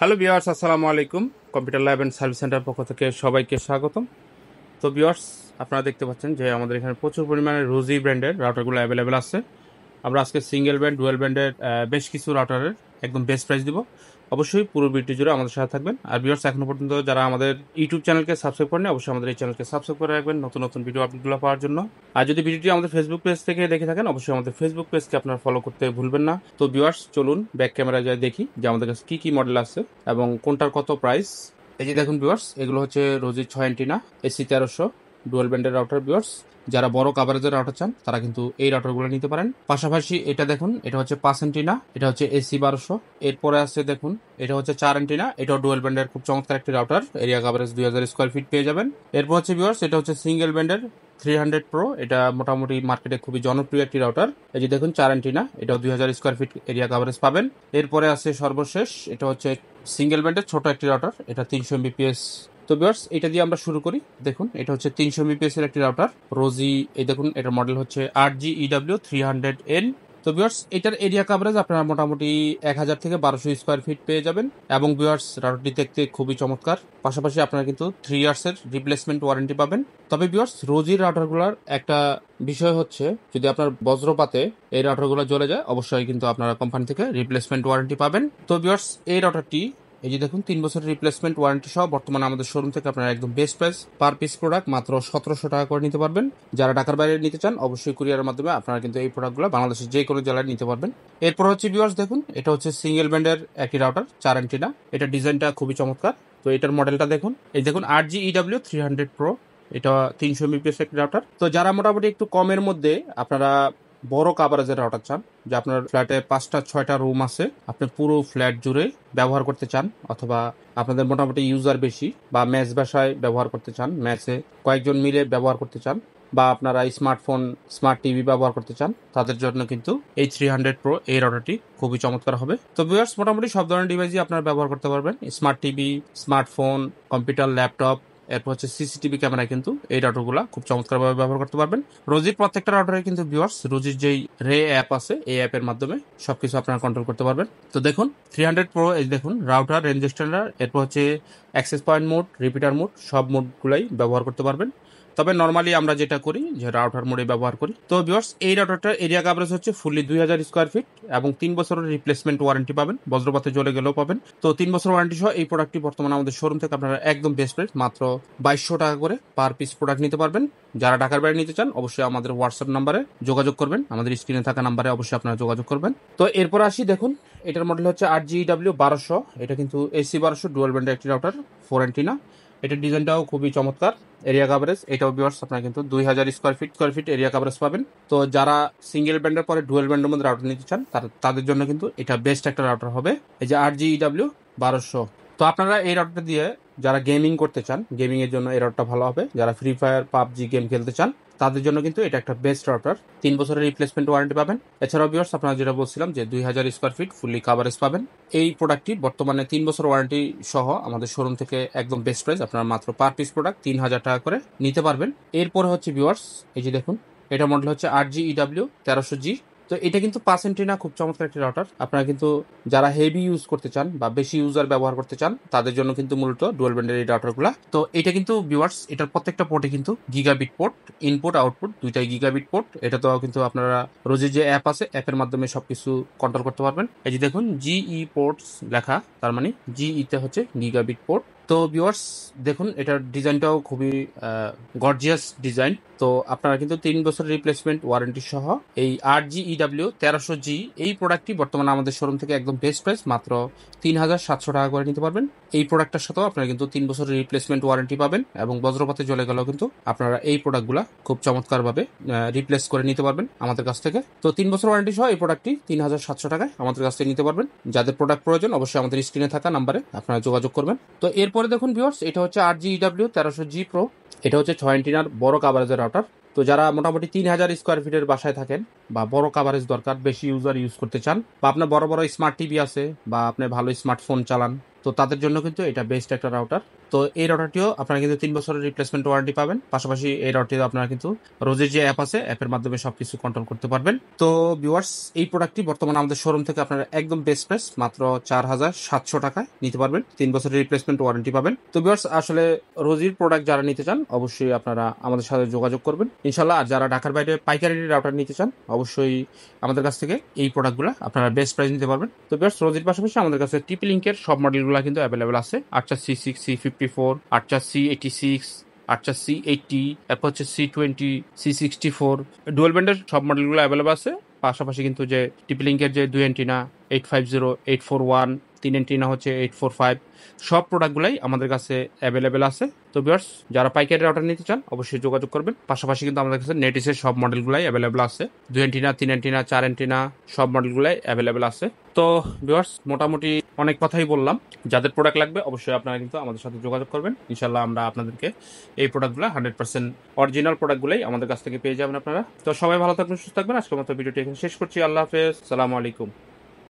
Hello viewers, আসসালামু আলাইকুম। Computer lab and service centre পক্ষ থেকে সবাইকে স্বাগতম। তো ভিউয়ার্স, আপনারা দেখতে পাচ্ছেন যে আমাদের এখানে প্রচুর পরিমাণে রোজি ব্র্যান্ডের রাউটারগুলো অ্যাভেলেবেল আছে। আমরা আজকে সিঙ্গেল ব্র্যান্ড, ডুয়েল ব্র্যান্ডের বেশ কিছু রাউটারের একদম বেস্ট প্রাইস দিব। অবশ্যই পুরো ভিডিও জুড়ে আমাদের সাথে থাকবেন। আর ভিউয়ার্স, এখনো পর্যন্ত যারা আমাদের ইউটিউব চ্যানেলকে সাবস্ক্রাইব করেন, অবশ্যই আমাদের এই চ্যানেলকে সাবস্ক্রাইব করে রাখবেন নতুন নতুন ভিডিও আপডেটগুলো পাওয়ার জন্য। আর যদি ভিডিওটি আমাদের ফেসবুক পেজ থেকে দেখে থাকেন, অবশ্যই আমাদের ফেসবুক পেজকে আপনারা ফলো করতে ভুলবেন না। তো ভিউয়ার্স, চলুন ব্যাক ক্যামেরায় যাই দেখি যে আমাদের কাছে কি কি মডেল আছে এবং কোনটার কত প্রাইস। এই যে দেখুন ভিউয়ার্স, এগুলো হচ্ছে রোজি 6 অ্যান্টিনা এসি 1300 ডুয়েল ব্যান্ডের রাউটার। ভিউয়ার্স, যারা বড় কাভারেজের রাউটার চান তারা কিন্তু এই রাউটারগুলো নিতে পারেন। পাশাপাশি এটা দেখুন, এটা হচ্ছে 5 অ্যান্টিনা, এটা হচ্ছে এসি 1200। এরপরে আছে দেখুন, এটা হচ্ছে 4 অ্যান্টিনা, এটাও ডুয়েল ব্যান্ডের খুব চমৎকার একটি router. Area coverage 2000 square feet পেয়ে যাবেন। এরপর হচ্ছে ভিউয়ার্স, এটা হচ্ছে সিঙ্গেল ব্যান্ডের 300 প্রো। এটা মোটামুটি মার্কেটে খুবই জনপ্রিয় একটি রাউটার। এই যে দেখুন 4 অ্যান্টিনা, এটাও 2000 স্কোয়ার ফিট এরিয়া কাভারেজ পাবেন। এরপরে আছে সর্বশেষ, এটা হচ্ছে সিঙ্গেল ব্যান্ডের ছোট একটি রাউটার, এটা 300 এমবিপিএস। তো ভিউয়ার্স, এটা দিয়ে আমরা শুরু করি। দেখুন, এটা হচ্ছে 300 এমবিপিএস এর একটি রাউটার রোজি। এই দেখুন, এটার মডেল হচ্ছে RGEW 300N। তো ভিউয়ার্স, এটার এরিয়া কভারেজ আপনারা মোটামুটি 1000 থেকে 1200 স্কোয়ার ফিট পেয়ে যাবেন। এবং ভিউয়ার্স, রাউটারটি দেখতে খুবই চমৎকার। পাশাপাশি আপনারা কিন্তু 3 ইয়ার্সের রিপ্লেসমেন্ট ওয়ারেন্টি পাবেন। তবে ভিউয়ার্স, রোজির রাউটারগুলোর একটা বিষয় হচ্ছে, যদি আপনার বজ্রপাতে এই রাউটারগুলো জ্বলে যায়, অবশ্যই কিন্তু আপনারা কোম্পানি থেকে রিপ্লেসমেন্ট ওয়ারেন্টি পাবেন। তো ভিউয়ার্স, এই রাউটারটি এই যে দেখুন 3 বছরের রিপ্লেসমেন্ট ওয়ারেন্টি সহ বর্তমানে আমাদের শোরুম থেকে আপনারা একদম best price per piece product মাত্র 1700 টাকা করে নিতে পারবেন। যারা ঢাকার বাইরে নিতে চান, অবশ্যই কুরিয়ারের মাধ্যমে আপনারা কিন্তু এই প্রোডাক্টগুলো বাংলাদেশের যে কোনো জেলায় নিতে পারবেন। এরপর হচ্ছে ভিউয়ার্স, দেখুন এটা হচ্ছে সিঙ্গেল ব্যান্ডের একটি রাউটার 4 অ্যান্টিনা। এটা ডিজাইনটা খুবই চমৎকার। তো এটার মডেলটা দেখুন, এই দেখুন RGEW 300 প্রো। এটা 300 এমবিপিএস একটি রাউটার। তো যারা মোটামুটি একটু কমের মধ্যে আপনারা বড় কাভারেজের রাউটার চান, যে আপনার ফ্ল্যাটে 5টা-6টা রুম আছে, আপনি পুরো ফ্ল্যাট জুড়ে ব্যবহার করতে চান, অথবা আপনাদের মোটামুটি ইউজার বেশি বা ম্যাচ বাসায় ব্যবহার করতে চান, ম্যাচে কয়েকজন মিলে ব্যবহার করতে চান, বা আপনারা স্মার্টফোন, স্মার্ট টিভি ব্যবহার করতে চান, তাদের জন্য কিন্তু এই 300 প্রো এই রাউটারটি খুবই চমৎকার হবে। তো ভিউয়ার্স, মোটামুটি সব ধরনের ডিভাইসই আপনারা ব্যবহার করতে পারবেন। Smart TV, smartphone, computer, laptop, এরপর হচ্ছে সিসিটিভি ক্যামেরায় কিন্তু এই রাউটারগুলো খুব চমৎকারভাবে ব্যবহার করতে পারবেন। রোজির প্রত্যেকটা রাউটারে কিন্তু ভিউয়ার্স, রোজির যেই রে অ্যাপ আছে, এই অ্যাপের মাধ্যমে সবকিছু আপনারা কন্ট্রোল করতে পারবেন। তো দেখুন 300 প্রো, এই দেখুন রাউটার, রেঞ্জ এক্সটেন্ডার, এরপর হচ্ছে access point mode, repeater mode, সব মোডগুলাই ব্যবহার করতে পারবেন। তবে নর্মালি আমরা যেটা করি, যে রাউটার মোডে ব্যবহার করি। তো ভিউয়ার্স, এই রাউটারটার এরিয়া কভারেজ হচ্ছে ফুললি 2000 স্কোয়ার ফিট এবং 3 বছরের রিপ্লেসমেন্ট ওয়ারেন্টি পাবেন। বজ্রপাতে জ্বলে গেলেও পাবেন। তো 3 বছর ওয়ারেন্টি সহ এই প্রোডাক্টটি বর্তমানে আমাদের শোরুম থেকে আপনারা একদম বেস্ট প্রাইস মাত্র 2200 টাকা করে পার পিস প্রোডাক্ট নিতে পারবেন। যারা ঢাকার বাইরে নিতে চান, অবশ্যই আমাদের হোয়াটসঅ্যাপ নাম্বারে যোগাযোগ করবেন। আমাদের স্ক্রিনে থাকা নাম্বারে অবশ্যই আপনারা যোগাযোগ করবেন। তো এরপর আসি, দেখুন এটার মডেল হচ্ছে RGEW 1200। এটা কিন্তু AC 1200 ডুয়াল ব্যান্ডের একটি রাউটার, 4 অ্যান্টিনা। এটার ডিজাইনটাও খুবই চমৎকার। এরিয়া কভারেজ এটাও ভিউয়ার্স, আপনারা কিন্তু 2000 স্কোয়ার ফিট এরিয়া কভারেজ পাবেন। তো যারা সিঙ্গেল ব্যান্ডের পরে ডুয়েল ব্যান্ডের মধ্যে রাউটার নিতে চান, তাদের জন্য কিন্তু এটা বেস্ট একটা রাউটার হবে, এই যে RGEW 1200। তো আপনারা এই রাউটারটা দিয়ে যারা গেমিং করতে চান, গেমিং এর জন্য এই রাউটারটা ভালো হবে। যারা ফ্রি ফায়ার, পাবজি গেম খেলতে চান, তাদের জন্য কিন্তু এটা একটা বেস্ট রাউটার। 3 বছরের রিপ্লেসমেন্ট ওয়ারেন্টি পাবেন। এছাড়াও ভিউয়ার্স, আপনারা যেটা বলছিলাম যে 2000 স্কোয়ার ফিট ফুললি কাভারেজ পাবেন। এই প্রোডাক্টটি বর্তমানে 3 বছর ওয়ারেন্টি সহ আমাদের শোরুম থেকে একদম বেস্ট প্রাইস আপনারা মাত্র পার পিস প্রোডাক্ট 3000 টাকা করে নিতে পারবেন। এরপরে হচ্ছে ভিউয়ার্স, এই যে দেখুন এটা মডেল হচ্ছে RGEW 1300G। তো এটা কিন্তু 5 অ্যান্টিনা, খুব চমৎকার একটি রাউটার। আপনারা কিন্তু যারা হেভি ইউজ করতে চান বা বেশি ইউজার ব্যবহার করতে চান, তাদের জন্য কিন্তু মূলত ডুয়াল ব্যান্ডের এই রাউটারগুলো। তো এটা কিন্তু ভিউয়ার্স, এটার প্রত্যেকটা পোর্টে কিন্তু গিগাবিট পোর্ট, ইনপুট আউটপুট দুইটাই গিগাবিট পোর্ট। এটা তো কিন্তু আপনারা রোজের যে অ্যাপ আছে, অ্যাপের মাধ্যমে সবকিছু কন্ট্রোল করতে পারবেন। এই যে দেখুন GE পোর্টস লেখা, তার মানে GE তে হচ্ছে গিগাবিট পোর্ট। তো ভিউয়ার্স, দেখুন এটার ডিজাইনটাও খুবই গর্জিয়াস ডিজাইন। তো আপনারা কিন্তু 3 বছর রিপ্লেসমেন্ট ওয়ারেন্টি সহ এই RGEW 1300G এই প্রোডাক্টটি বর্তমানে আমাদের শোরুম থেকে একদম বেস্ট প্রাইস মাত্র 3700 টাকা করে নিতে পারবেন। এই প্রোডাক্টটার সাথেও আপনারা কিন্তু 3 বছরের রিপ্লেসমেন্ট ওয়ারেন্টি পাবেন এবং বজ্রপাতে জ্বলে গেলেও কিন্তু আপনারা এই প্রোডাক্টগুলো খুব চমৎকারভাবে রিপ্লেস করে নিতে পারবেন আমাদের কাছ থেকে। তো 3 বছর ওয়ারেন্টি সহ এই প্রোডাক্টটি 3700 টাকায় আমাদের কাছ থেকে নিতে পারবেন। যাদের প্রোডাক্ট প্রয়োজন, অবশ্যই আমাদের স্ক্রিনে থাকা নাম্বারে আপনারা যোগাযোগ করবেন। তো এরপরে দেখুন ভিউয়ার্স, এটা হচ্ছে RGEW 1300G Pro। এটা হচ্ছে 6 অ্যান্টিনার বড় কাভারেজের রাউটার। তো যারা মোটামুটি 3000 স্কোয়ার ফিটের বাসায় থাকেন বা বড় কাভারেজ দরকার, বেশি ইউজার ইউজ করতে চান, বা আপনার বড় বড় স্মার্ট টিভি আছে, বা আপনি ভালো স্মার্টফোন চালান, তো তাদের জন্য কিন্তু এটা বেস্ট একটা রাউটার। তো এই রাউটারটিও আপনারা কিন্তু 3 বছরের রিপ্লেসমেন্ট ওয়ারেন্টি পাবেন। পাশাপাশি এই রাউটারটিতে আপনারা কিন্তু রোজের যে অ্যাপ আছে, অ্যাপের মাধ্যমে সবকিছু কন্ট্রোল করতে পারবেন। তো ভিউয়ার্স, এই প্রোডাক্টটি বর্তমানে আমাদের শোরুম থেকে আপনারা একদম বেস্ট প্রাইস মাত্র 4700 টাকায় নিতে পারবেন। 3 বছরের রিপ্লেসমেন্ট ওয়ারেন্টি পাবেন। তো ভিউয়ার্স, আসলে রোজির প্রোডাক্ট যারা নিতে চান অবশ্যই আপনারা আমাদের সাথে যোগাযোগ করবেন ইনশাল্লাহ। আর যারা ঢাকার বাইরে পাইকারি রাউটার নিতে চান অবশ্যই আমাদের কাছ থেকে এই প্রোডাক্টগুলো আপনারা বেস্ট প্রাইস নিতে পারবেন। তো ভিউয়ার্স, রোজির পাশাপাশি আমাদের কাছে টিপি লিঙ্কের সব মডেলগুলো কিন্তু অ্যাভেলেবেল আছে। আর্চার C6, C54, আর্চার C86, আর্চার C80, এরপর হচ্ছে C20, C64, ডুয়েল ব্যান্ডের সব মডেলগুলো অ্যাভেলেবেল আছে। পাশাপাশি কিন্তু যে টিপি লিঙ্কের যে 2 অ্যান্টিনা 850, 841, 3 অ্যান্টিনা হচ্ছে 845, সব প্রোডাক্টগুলাই আমাদের কাছে অ্যাভেলেবেল আছে। তো ভিউয়ার্স, যারা পাইকারি রাউটার নিতে চান অবশ্যই যোগাযোগ করবেন। পাশাপাশি কিন্তু আমাদের কাছে নেটিসের সব মডেলগুলাই অ্যাভেলেবেল আছে। 2 অ্যান্টিনা, 3 অ্যান্টিনা, 4 অ্যান্টিনা সব মডেলগুলাই অ্যাভেলেবেল আছে। তো ভিউয়ার্স, মোটামুটি অনেক কথাই বললাম। যাদের প্রোডাক্ট লাগবে অবশ্যই আপনারা কিন্তু আমাদের সাথে যোগাযোগ করবেন ইনশাল্লাহ। আমরা আপনাদেরকে এই প্রোডাক্টগুলো 100% অরিজিনাল প্রোডাক্টগুলাই আমাদের কাছ থেকে পেয়ে যাবেন আপনারা। তো সবাই ভালো থাকবেন, সুস্থ থাকবেন। আজকের মতো ভিডিওটি এখানে শেষ করছি। আল্লাহ হাফেজ, সালামু আলাইকুম।